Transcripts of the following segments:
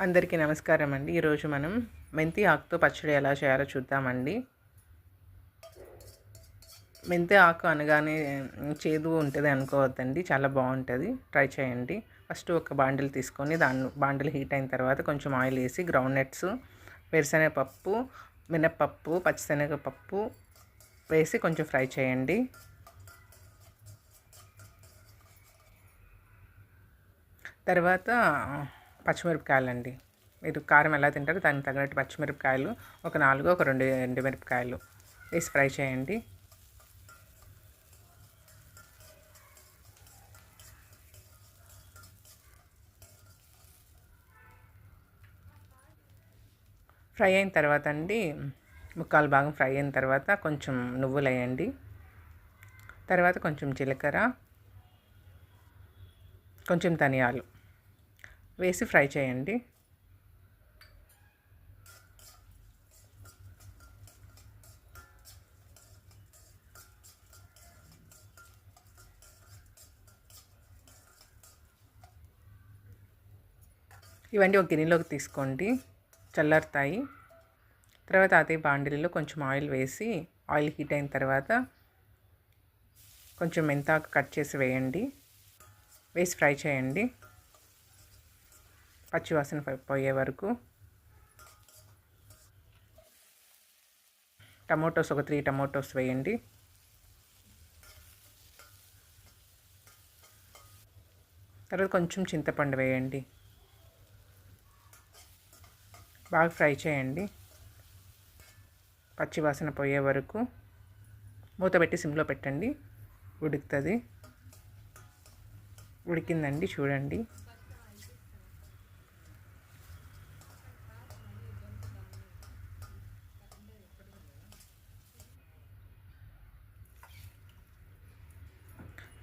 అందరికీ నమస్కారం అండి. ఈరోజు మనం మెంతి ఆకుతో పచ్చడి ఎలా చేయాలో చూద్దామండి. మెంతి ఆకు అనగానే చేదు ఉంటుంది అనుకోవద్దండి. చాలా బాగుంటుంది. ట్రై చేయండి. ఫస్ట్ ఒక బాండిల్ తీసుకొని బాండిల్ హీట్ అయిన తర్వాత కొంచెం ఆయిల్ వేసి గ్రౌండ్ నట్స్, వేరుశనగపప్పు, మినప్పప్పు, పచ్చిశనగపప్పు వేసి కొంచెం ఫ్రై చేయండి. తర్వాత పచ్చిమిరపకాయలండి. మీరు కారం ఎలా తింటారో దానికి తగినట్టు పచ్చిమిరపకాయలు ఒక 4, ఒక 2 ఎండుమిరపకాయలు వేసి ఫ్రై చేయండి. ఫ్రై అయిన తర్వాత అండి, ముక్కాలు భాగం ఫ్రై అయిన తర్వాత కొంచెం నువ్వులు వేయండి. తర్వాత కొంచెం జీలకర్ర, కొంచెం ధనియాలు వేసి ఫ్రై చేయండి. ఇవన్నీ ఒక గిన్నెలోకి తీసుకోండి, చల్లారుతాయి. తర్వాత అదే బాండిల్లో కొంచెం ఆయిల్ వేసి, ఆయిల్ హీట్ అయిన తర్వాత కొంచెం మెంతాకు కట్ చేసి వేయండి. వేసి ఫ్రై చేయండి పచ్చివాసన పోయే వరకు. టమోటోస్ ఒక 3 టమోటోస్ వేయండి. తర్వాత కొంచెం చింతపండు వేయండి. బాగా ఫ్రై చేయండి పచ్చివాసన పోయే వరకు. మూత పెట్టి సిమ్లో పెట్టండి, ఉడుకుతుంది. ఉడికిందండి, చూడండి.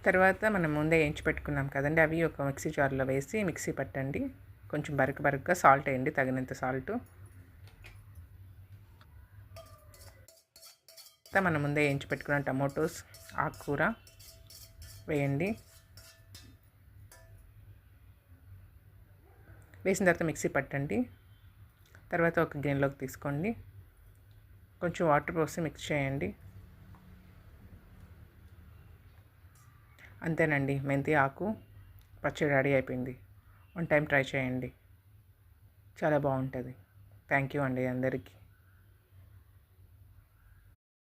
తర్వాత మనం ముందే వేయించి పెట్టుకున్నాం కదండి, అవి ఒక మిక్సీ జార్లో వేసి మిక్సీ పట్టండి. కొంచెం బరకగా సాల్ట్ వేయండి, తగినంత సాల్ట్. మనం ముందే వేయించి పెట్టుకున్న టమోటోస్, ఆకుకూర వేయండి. వేసిన తర్వాత మిక్సీ పట్టండి. తర్వాత ఒక గిన్నెలోకి తీసుకోండి, కొంచెం వాటర్ పోసి మిక్స్ చేయండి. అంతేనండి, మెంతి ఆకు పచ్చడి రెడీ అయిపోయింది. వన్ టైం ట్రై చేయండి, చాలా బాగుంటుంది. థ్యాంక్ యూ అండి అందరికీ.